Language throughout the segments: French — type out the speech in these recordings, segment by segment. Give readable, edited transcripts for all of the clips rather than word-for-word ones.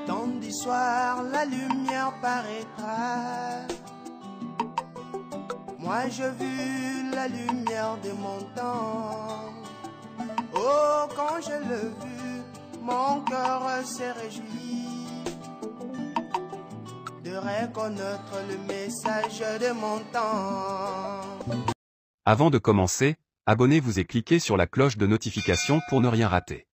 Tandis soir, la lumière paraîtra. Moi je vis la lumière de mon temps. Oh, quand je l'ai vu, mon cœur s'est réjoui de reconnaître le message de mon temps. Avant de commencer, abonnez-vous et cliquez sur la cloche de notification pour ne rien rater.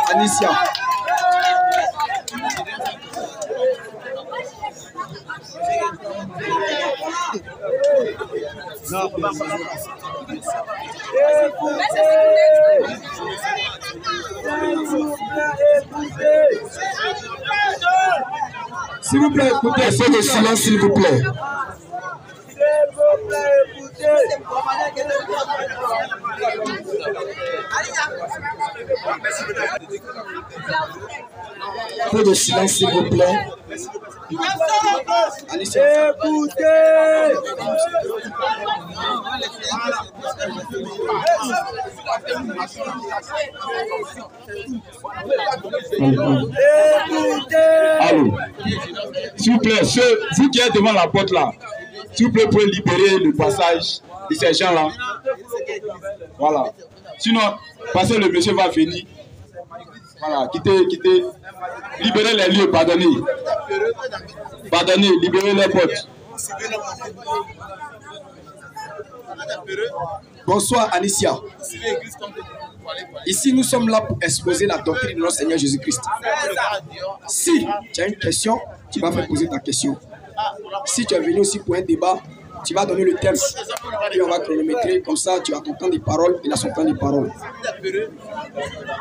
Anicia. S'il vous plaît, écoutez, un peu de silence, s'il vous plaît. Un peu de silence, s'il vous plaît. Alicia. Allô. S'il vous plaît, vous qui êtes devant la porte là, s'il vous plaît, pour libérer le passage de ces gens-là. Voilà. Sinon, parce que le monsieur va venir. Voilà, quittez. Libérez les lieux, pardonnez. Pardonnez, libérez les portes. Bonsoir, Anicia. Ici, nous sommes là pour exposer la doctrine de notre Seigneur Jésus-Christ. Si tu as une question, tu vas faire poser ta question. Si tu es venu aussi pour un débat, tu vas donner le thème et on va chronométrer. Comme ça, tu as ton temps de parole et là son temps de parole.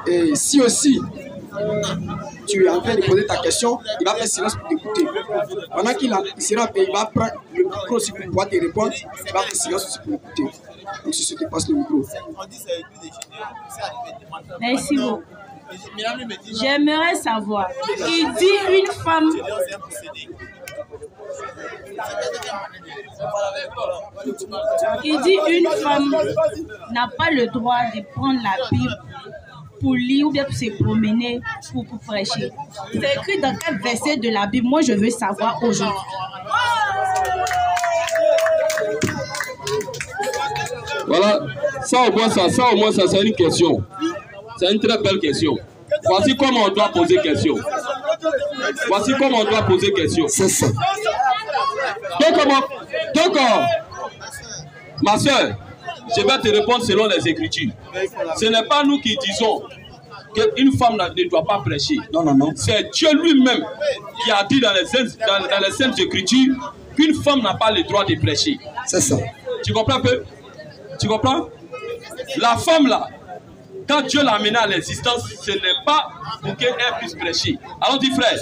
Et si aussi tu es en train de poser ta question, il va faire silence pour t'écouter. Pendant qu'il sera payé, il va prendre le micro aussi pour pouvoir te répondre. Il va faire silence aussi pour écouter. Donc, si tu te passes le micro. Merci beaucoup. J'aimerais savoir, il dit une femme. Il dit une femme n'a pas le droit de prendre la Bible pour lire ou bien pour se promener, pour prêcher. C'est écrit dans quel verset de la Bible? Moi, je veux savoir aujourd'hui. Voilà, ça au moins ça c'est une question. C'est une très belle question. Voici comment on doit poser question. Voici comment on doit poser question. C'est ça. Donc, ma soeur, je vais te répondre selon les Écritures. Ce n'est pas nous qui disons qu'une femme ne doit pas prêcher. Non. C'est Dieu lui-même qui a dit dans les Saintes Écritures qu'une femme n'a pas le droit de prêcher. C'est ça. Tu comprends un peu? Tu comprends? La femme là, quand Dieu l'a amenée à l'existence, ce n'est pas pour qu'elle puisse prêcher. Alors dis frère.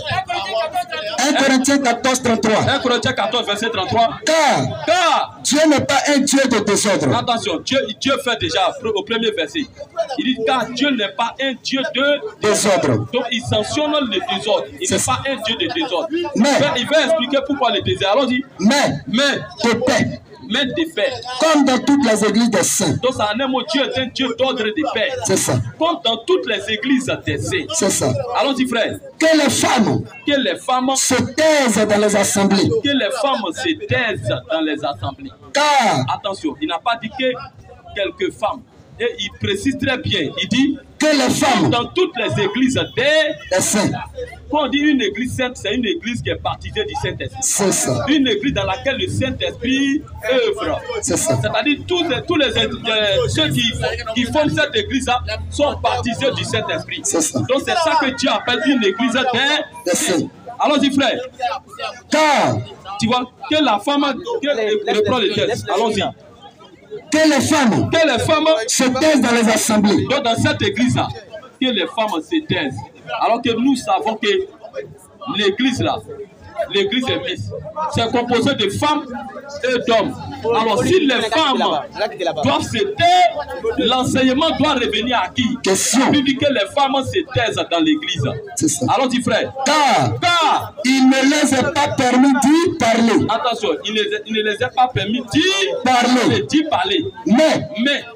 1 Corinthiens 14, 33. 1 Corinthiens 14, verset 33. Car Dieu n'est pas un Dieu de désordre. Attention, Dieu fait déjà au premier verset. Il dit car Dieu n'est pas un Dieu de désordre. Donc il sanctionne le désordre. Il n'est pas un Dieu de désordre. Mais il va expliquer pourquoi le désordre. Alors dis. Mais de paix. Mais de paix. Comme dans toutes les églises des saints. Donc ça en un mot, Dieu est un Dieu d'ordre de paix. C'est ça. Comme dans toutes les églises des saints. C'est ça. Allons-y frère. Que les femmes se taisent dans les assemblées. Que les femmes se taisent dans les assemblées. Car attention, il n'a pas dit que quelques femmes. Et il précise très bien. Il dit que les femmes dans toutes les églises des saints. Quand on dit une église sainte, c'est une église qui est baptisée du Saint-Esprit. C'est ça. Une église dans laquelle le Saint-Esprit œuvre. C'est ça. C'est-à-dire tous ceux qui font cette église-là sont baptisés du Saint-Esprit. C'est ça. Donc c'est ça que Dieu appelle une église des saints. Allons-y frère. Car tu vois que la femme reprend le texte. Allons-y. Que les femmes se taisent dans les assemblées. Donc dans cette église-là, que les femmes se taisent. Alors que nous savons que l'église là, l'église est mise. C'est composé de femmes et d'hommes. Alors si les femmes doivent se taire, l'enseignement doit revenir à qui? Question. Il dit que les femmes se taisent dans l'église. C'est ça. Allons-y frère. Car il ne les est pas permis d'y parler. Attention, il ne les est pas permis d'y parler. Mais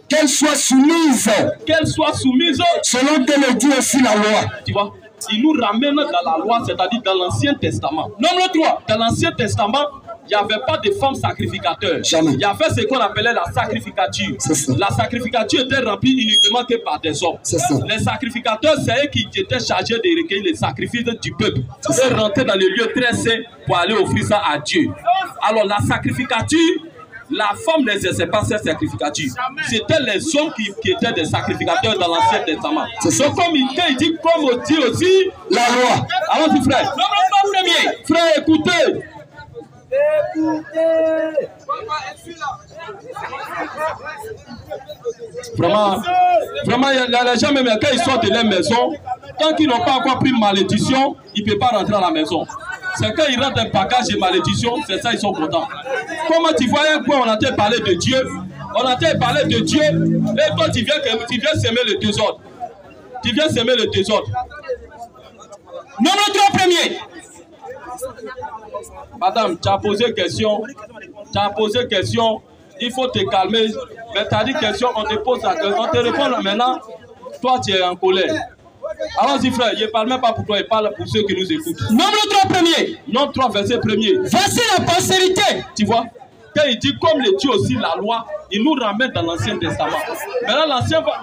qu'elles soient soumises. Qu'elles soient soumises. Selon que le dit aussi la loi. Tu vois, il nous ramène dans la loi, c'est-à-dire dans l'Ancien Testament. Nombre 3. Dans l'Ancien Testament, il n'y avait pas de femmes sacrificateurs. Jamais. Il y avait ce qu'on appelait la sacrificature. La sacrificature était remplie uniquement que par des hommes. Les sacrificateurs, c'est eux qui étaient chargés de recueillir les sacrifices du peuple. Et rentrer dans les lieux très saints pour aller offrir ça à Dieu. Alors la sacrificature, la femme n'exerçait pas cette sacrificature. C'était les hommes qui étaient des sacrificateurs dans l'Ancien Testament. Donc comme il dit, comme dit aussi la loi. Allons-y frère. Frère, écoutez. Vraiment, les gens, même quand ils sortent de leur maison, tant qu'ils n'ont pas encore pris malédiction, ils ne peuvent pas rentrer à la maison. C'est quand ils rentrent un bagage de malédiction, c'est ça, ils sont contents. Comment tu vois un point, on a parlé de Dieu, on a parlé de Dieu, et toi tu viens semer le désordre. Tu viens semer le désordre. Nombre 3 premier. Madame, tu as posé question. Il faut te calmer. Mais tu as dit question, on te pose la question. On te répond maintenant. Toi, tu es en colère. Allons-y, frère. Je ne parle même pas pour toi, je parle pour ceux qui nous écoutent. Nombre 3 premier. Nombre 3, verset premier. Voici la postérité. Tu vois? Quand il dit comme le Dieu aussi la loi, il nous ramène dans l'Ancien Testament. Maintenant,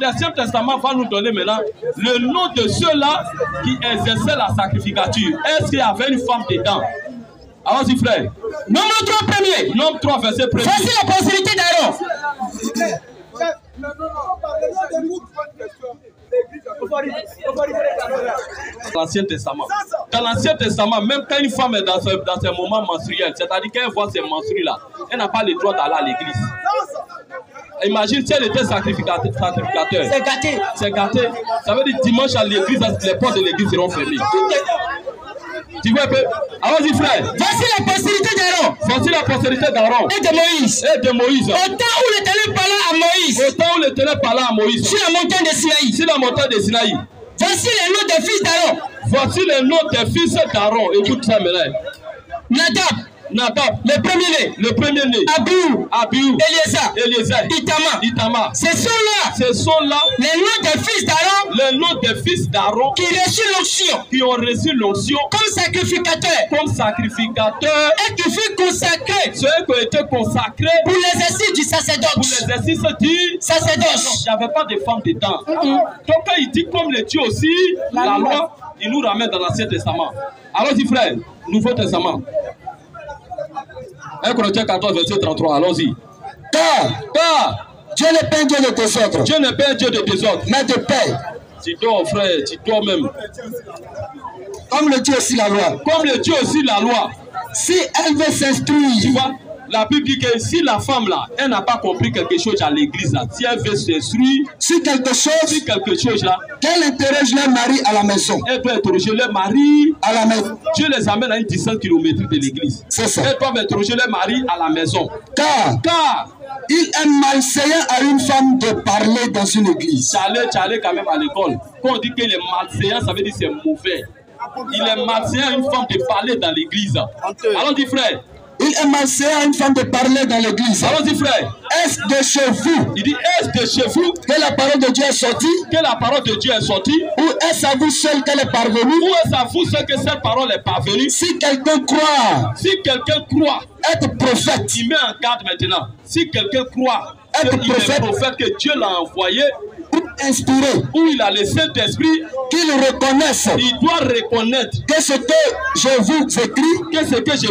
l'Ancien Testament va nous donner maintenant le nom de ceux-là qui exerçaient la sacrificature. Est-ce qu'il y avait une femme dedans? Allons-y, frère. Nombre 3 premier. Nombre 3, verset premier. Voici la postérité d'Aaron. L'Ancien Testament. Dans l'Ancien Testament, même quand une femme est dans un moment menstruel, c'est-à-dire qu'elle voit ses menstrues là, elle n'a pas le droit d'aller à l'église. Imagine si elle était sacrificateur. C'est gâté. C'est gâté. Ça veut dire dimanche à l'église, les portes de l'église seront fermées. Tu vois un peu? Allons-y, frère. Voici la postérité d'Aaron. Voici la postérité d'Aaron. Et de Moïse. Et de Moïse. Au temps où l'Éternel parlait à Moïse. Au temps où l'Éternel parlait à Moïse. Sur la montagne de Sinaï. Sur la montagne de Sinaï. Voici les noms des fils d'Aaron. Voici les noms des fils d'Aaron. Écoute ça maintenant. Nadab, le premier-né, Abihu, Eliezer, Itama. Ce sont là les noms des fils d'Aaron, qui ont reçu l'onction comme sacrificateurs, et qui furent consacrés, ceux qui ont été consacrés pour l'exercice du sacerdoce. Il n'y avait pas de femmes dedans. Donc quand il dit comme le Dieu aussi, la loi, il nous ramène dans l'Ancien Testament. Allons-y frère, Nouveau Testament. 1 Corinthiens 14, verset 33, allons-y. Car Dieu n'est pas un Dieu de désordre. Dieu n'est pas un Dieu de désordre, mais de paix. Tu dors, frère, tu dors même. Comme le dit aussi la loi. Comme le dit aussi la loi. Si elle veut s'instruire. Tu vois, la Bible dit que si la femme là, elle n'a pas compris quelque chose à l'église là, si elle veut s'instruire sur quelque chose là, qu'elle interroge leur mari à la maison. Elle doit interroger leur mari à la maison. Dieu les amène à une distance kilométrique de l'église. C'est ça. Elle doit interroger leur mari à la maison. Car il est malséant à une femme de parler dans une église. Tu allais quand même à l'école. Quand on dit qu'il est malséant, ça veut dire que c'est mauvais. Il est malséant à une femme de parler dans l'église. Allons-y frère. Il est malséant à une femme de parler dans l'église. Allons-y frère. Est-ce de chez vous? Il dit est-ce de chez vous que la parole de Dieu est sortie? Que la parole de Dieu est sortie? Ou est-ce à vous seul qu'elle est parvenue? Ou est-ce à vous seul que cette parole est parvenue? Si quelqu'un croit être prophète, il met en garde maintenant. Si quelqu'un croit être prophète, que Dieu l'a envoyé, inspiré, où il a le Saint-Esprit, qu'il reconnaisse, il doit reconnaître que ce que je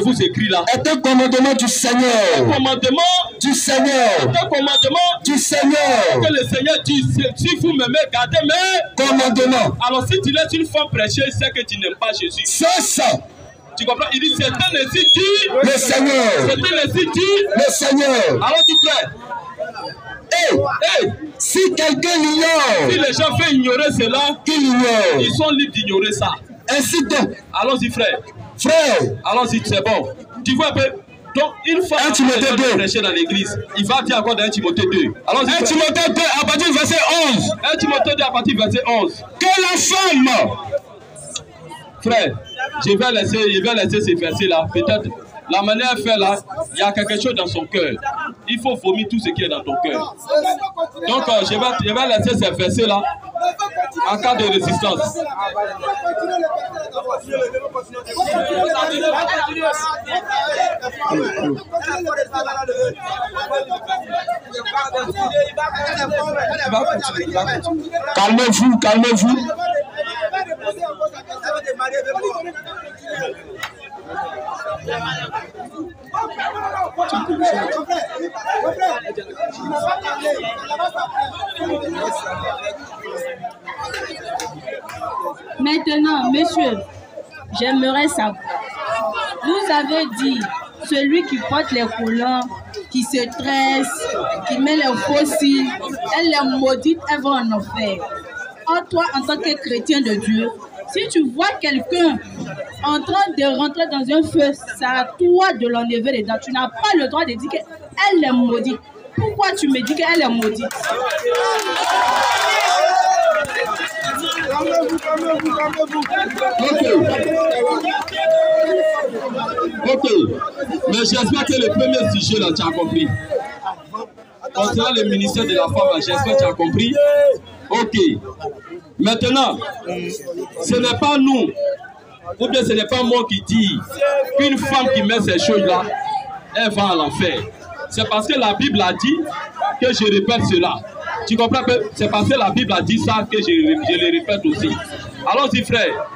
vous écris, là est un commandement du Seigneur. Un commandement du Seigneur. Un commandement du Seigneur. Que le Seigneur dit, si vous m'aimez, gardez mes commandements. Alors si tu laisses une femme prêcher, c'est que tu n'aimes pas Jésus. C'est ça. Tu comprends? Il dit, c'est un ainsi dit le Seigneur. C'est un ainsi dit le Seigneur. Alors tu frère. Si quelqu'un l'ignore, si les gens veulent ignorer cela, qu'il ignore. Ils sont libres d'ignorer ça. Ainsi donc, allons-y frère. Frère. Allons-y, c'est bon. Tu vois un peu. Donc, une fois qu'il va prêcher dans l'église, il va dire encore dans 1 Timothée 2. Allons-y. 1 Timothée 2 à partir du verset 11. 1 Timothée 2 à partir du verset 11. Que la femme. Frère, je vais laisser ces versets-là. Peut-être, la manière de faire là, il y a quelque chose dans son cœur. Il faut vomir tout ce qui est dans ton cœur. Donc, je vais laisser ces versets-là en cas de résistance. Calmez-vous, calmez-vous. Maintenant, monsieur, j'aimerais savoir. Vous avez dit, celui qui porte les couleurs, qui se tresse, qui met les fossiles, elle est maudite, elle va en enfer. Or, toi, en tant que chrétien de Dieu, si tu vois quelqu'un en train de rentrer dans un feu, c'est à toi de l'enlever dedans. Tu n'as pas le droit de dire qu'elle est maudite. Pourquoi tu me dis qu'elle est maudite? Ok. Mais j'espère que le premier sujet là, tu as compris. Concernant le ministère de la femme, j'espère que tu as compris. Ok. Maintenant, ce n'est pas nous, ou bien ce n'est pas moi qui dis qu'une femme qui met ces choses-là, elle va à l'enfer. C'est parce que la Bible a dit que je répète cela. Tu comprends que c'est parce que la Bible a dit ça que je le répète aussi. Allons-y, frère.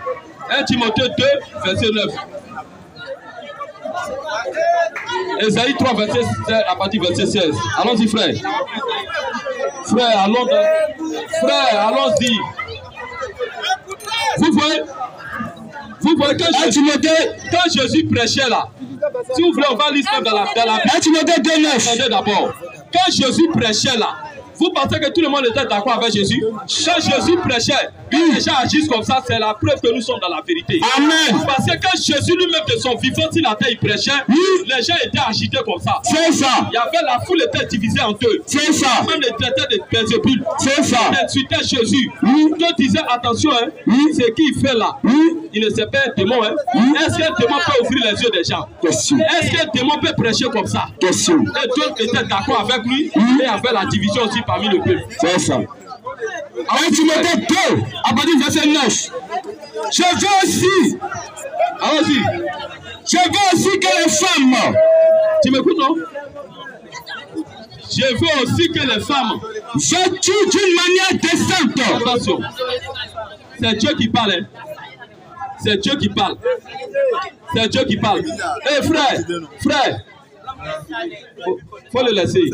1 Timothée 2, verset 9. Ésaïe 3, verset 16, à partir du verset 16. Allons-y, frère. Frère, allons-y. Vous voyez quand Jésus prêchait là, si vous voulez, on va lire ça dans la Bible. Attendez d'abord. Quand Jésus prêchait là, vous pensez que tout le monde était d'accord avec Jésus? Quand Jésus prêchait, quand les gens agissent comme ça, c'est la preuve que nous sommes dans la vérité. Amen. Parce que quand Jésus lui-même de son vivant, s'il était, il prêchait, les gens étaient agités comme ça. C'est ça. Il y avait la foule était divisée en deux. C'est ça. Même les traitaient de Belzébul. C'est ça. Ils insultaient Jésus. D'autres disaient, attention, hein, ce qu'il fait là, il ne sait pas un démon. Hein. Est-ce qu'un démon peut ouvrir les yeux des gens? Question. Est-ce qu'un démon peut prêcher comme ça? Question. Et d'autres étaient d'accord avec lui et avec la division aussi parmi le peuple. C'est ça. Alors tu me dis 2, à partir du verset 9. Je veux aussi. Allons-y. Je veux aussi que les femmes. Tu m'écoutes, non? Je veux aussi que les femmes vêtues d'une manière décente. Attention. C'est Dieu qui parle. Hein? C'est Dieu qui parle. C'est Dieu qui parle. Hé frère. Faut le laisser.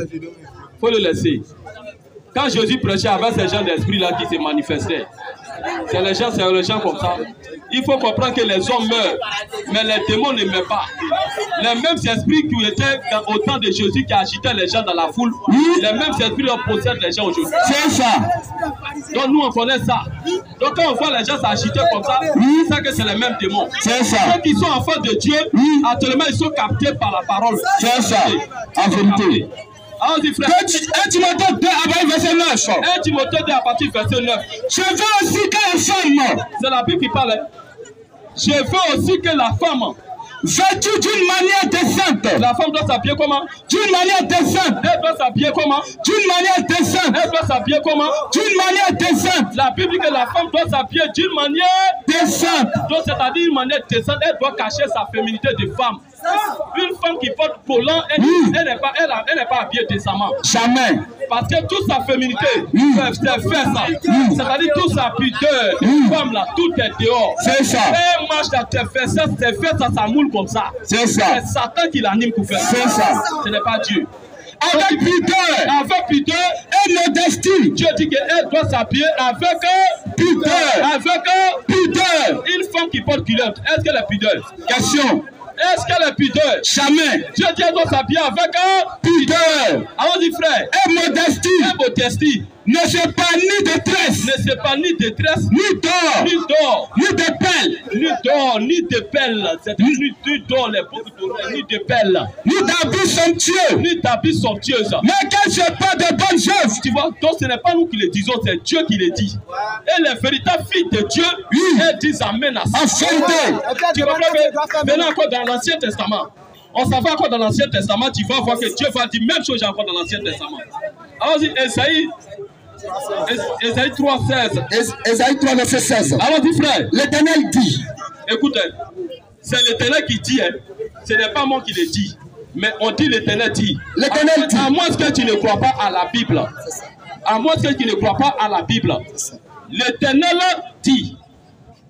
Faut le laisser. Quand Jésus prêchait avec ces gens d'esprit-là qui se manifestaient, c'est les gens comme ça. Il faut comprendre que les hommes meurent, mais les démons ne meurent pas. Les mêmes esprits qui étaient au temps de Jésus qui agitaient les gens dans la foule, les mêmes esprits possèdent les gens aujourd'hui. C'est ça. Donc nous on connaît ça. Donc quand on voit les gens s'agiter comme ça, c'est que c'est les mêmes démons. C'est ça. Ceux qui sont enfants de Dieu, actuellement ils sont captés par la parole. C'est ça. En vérité. Allons-y, frère. 1 Timothée 2 à partir du verset 9. 1 Timothée 2 à partir du verset 9. Je veux aussi que la femme. C'est la Bible qui parle. Je veux aussi que la femme, vêtue d'une manière décente. La femme doit s'habiller comment? D'une manière décente. Elle doit s'habiller comment? D'une manière décente. Elle doit s'habiller comment? D'une manière décente. La Bible dit que la femme doit s'habiller d'une manière décente. Donc c'est-à-dire une manière décente. Elle doit cacher sa féminité de femme. Une femme qui porte collant, elle n'est pas habillée décemment. Jamais. Parce que toute sa féminité, c'est fait ça. C'est-à-dire toute sa pudeur, une femme là, tout est dehors. C'est ça. Elle marche dans tes fesses, c'est fait ça, ça moule comme ça. C'est ça. C'est Satan qui l'anime pour faire ça. C'est ça. Ce n'est pas Dieu. Avec pudeur. Avec pudeur et modestie. Dieu dit qu'elle doit s'habiller avec pudeur. Avec pudeur. Une femme qui porte culotte, est-ce qu'elle est pudeur? Question. Est-ce qu'elle est pudeur? Jamais. Dieu dit qu'elle doit s'habiller avec pudeur. Allons-y, frère. Et modestie. Et modestie. Ne sait pas ni détresse. Ne sait pas ni détresse. Ni d'or. Ni d'or. Ni de pelle. Ni d'or, ni de perles. C'est ni d'or, les boucles d'oreilles, ni de perles. Ni d'habits somptueux. Ni d'habits somptueux. Mais quand je pas de bonnes œuvres. Tu vois, donc ce n'est pas nous qui le disons, c'est Dieu qui le dit. Et les véritables filles de Dieu, elles disent amen à ça. En vérité. Tu comprends que maintenant encore dans l'Ancien Testament, on s'en va encore dans l'Ancien Testament, tu vas voir que Dieu va dire même chose encore dans l'Ancien Testament. Alors Esaïe 3:16. Esaïe 3, verset 16. Alors dis frère. L'Éternel dit. Écoute, c'est l'Éternel qui dit, ce n'est pas moi qui le dis. Mais on dit l'Éternel dit. L'Éternel dit. À moins que tu ne crois pas à la Bible. À moins que tu ne crois pas à la Bible. L'Éternel dit.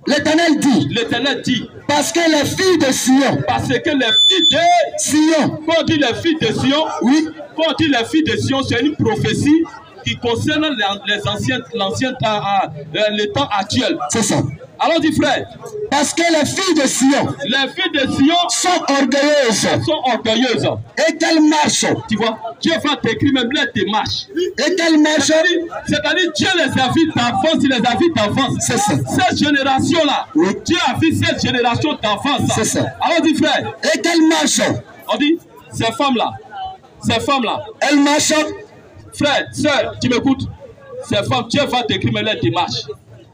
L'Éternel dit. L'Éternel dit. Parce que les filles de Sion. Parce que les filles de Sion. Quand on dit les filles de Sion, oui. Quand on dit les filles de Sion, c'est une prophétie qui concerne les temps actuels. C'est ça. Alors dis frère. Parce que les filles de Sion. Les filles de Sion sont orgueilleuses. Elles sont orgueilleuses. Et qu'elles marchent. Tu vois, Dieu va t'écrire même les démarches. Et qu'elles marchent. C'est-à-dire Dieu les invite d'avance, il les invite d'avance. C'est ça. Cette génération-là, oui. Dieu a vu cette génération d'avance. C'est ça. Alors dis frère. Et qu'elles marchent. On dit, ces femmes-là, elles marchent. Frère, soeur, tu m'écoutes? Ces femmes, Dieu va t'écrire même les démarches.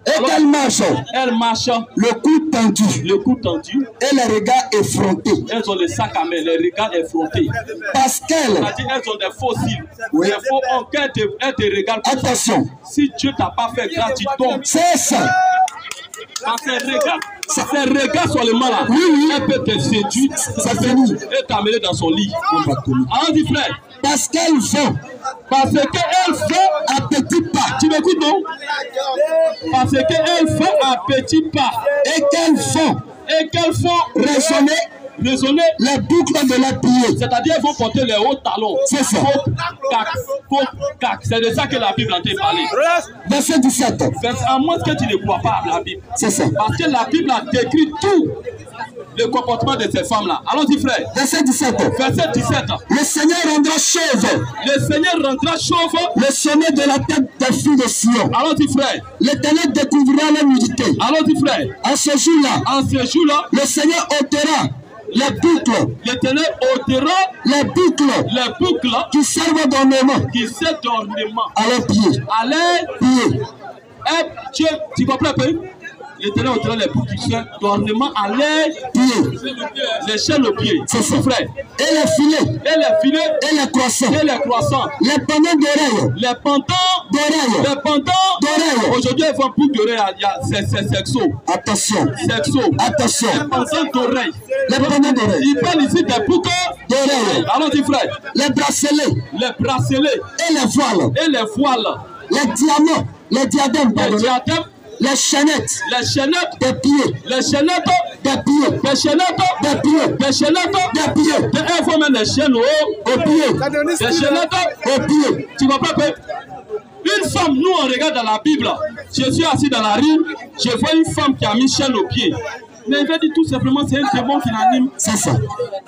Et qu'elles marchent. Elles marchent. Le cou tendu. Le cou tendu. Et les regards effrontés. Elles ont les sacs à main, les regards effrontés. Parce qu'elles. C'est-à-dire elles ont des faux cils. Oui. Les faux ont qu'elles te regardent. Attention. Si Dieu t'a pas fait grâce, tu tombes. C'est ça. Ces regards seulement là. Oui. Elle peut te séduire. Ça finit. Et t'amener dans son lit. Alors dis frère. Parce qu'elles font. Parce qu'elles font à petits pas. Tu m'écoutes non? Parce qu'elles font à petits pas. Et qu'elles font résonner les boucles de leurs pieds. C'est-à-dire elles vont porter les hauts talons. C'est ça. C'est de ça que la Bible a été parlé. Verset 17. À moins que tu ne crois pas à la Bible. C'est ça. Parce que la Bible a décrit tout le comportement de ces femmes-là. Allons-y frère. Verset 17. Verset 17. Le Seigneur rendra chauve. Le Seigneur rendra chauve le sommet de la tête des filles de Sion. Allons-y frère. L'Éternel découvrira leur nudité. Allons-y frère. En ce jour-là, le Seigneur ôtera les boucles. L'Éternel ôtera les boucles qui servent d'ornement. Qui servent d'ornement à leurs pieds. À leurs pieds. Dieu, tu comprends un peu? L'Éternel ôtera les boucles qui servent d'ornement à leurs pieds. Les chaînes aux pieds. C'est ça, frère. Et les filets. Et les filets. Et les croissants. Et les croissants. Les pendants d'oreilles. Les pendants d'oreilles. Les pendants d'oreilles. Aujourd'hui, ils font boucle d'oreilles. C'est sexo. Attention. Sexo. Attention. Les pendants d'oreilles. Les pendants d'oreilles. Il parle ici des boucles d'oreilles. Allons-y, frère. Les bracelets. Les bracelets. Et les voiles. Et les voiles. Les diamants. Les diadèmes. Les diadèmes. Les chaînettes. Les chaînettes. Des pieds. Les chaînettes. Des pieds. Les chaînettes. Des pieds. Les chaînettes. Des pieds. Il faut mettre les chaînes aux pieds. Les chaînettes aux pieds. Tu vois pas? Une femme, nous on regarde dans la Bible. Je suis assis dans la rue, je vois une femme qui a mis chaîne aux pieds. Mais il veut dire tout simplement c'est un démon qui l'anime. C'est ça.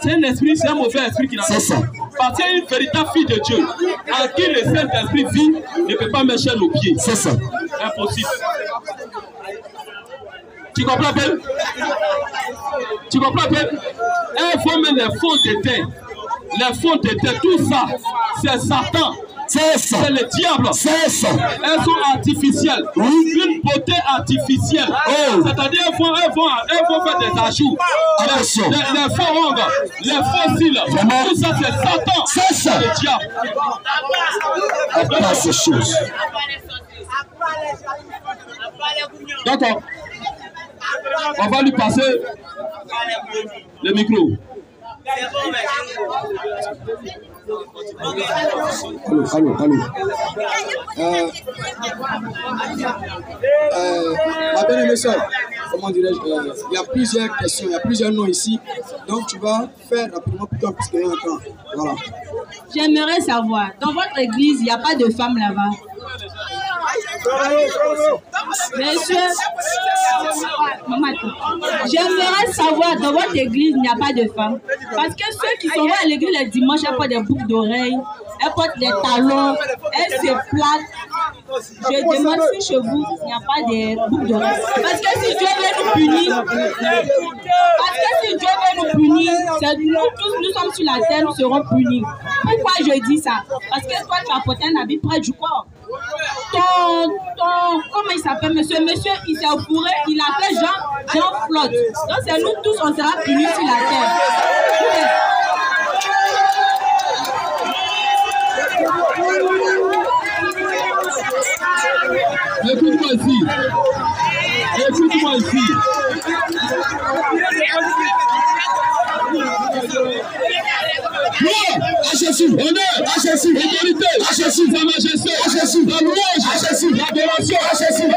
C'est un esprit, c'est un mauvais esprit qui l'anime. C'est ça. Parce qu'il y a une véritable fille de Dieu à qui le Saint-Esprit vit ne peut pas mettre chaîne aux pieds. C'est ça. Impossible. Tu comprends bien? Tu comprends bien? Il faut mettre les fonds de terre. Les fonds de terre, tout ça, c'est Satan. C'est ça. C'est le diable. C'est ça. Elles sont artificielles. Oui. Une beauté artificielle. Oh. C'est-à-dire elles vont faire des ajouts. Attention. Les faux ongles, les faux cils. Tout ça, c'est Satan. C'est ça. Le diable. Après ces choses. D'accord. On va lui passer le micro. Allô. Ma bien-aimée soeur, comment dirais-je, il y a plusieurs questions, il y a plusieurs noms ici. Donc tu vas faire rapidement pour toi, puisqu'il y a un temps. Voilà. J'aimerais savoir, dans votre église, il n'y a pas de femmes là-bas? Monsieur, j'aimerais savoir, dans votre église, il n'y a pas de femmes. Parce que ceux qui sont à l'église le dimanche, elles portent des boucles d'oreilles, elles portent des talons, elles se plaquent. Je demande si chez vous, il n'y a pas de boucles d'oreilles. Parce que si Dieu veut nous punir, c'est nous tous, nous sommes sur la terre, nous serons punis. Pourquoi je dis ça? Parce que toi, tu as porté un habit près du corps. Comment il s'appelle, monsieur, il s'est fourré, il a fait Jean flotte. Donc c'est nous tous, on sera punis sur la terre. Écoute-moi ici. Gloire à Jésus, honneur à Jésus, autorité à Jésus, sa majesté à Jésus, la louange à Jésus, l'adoration à Jésus,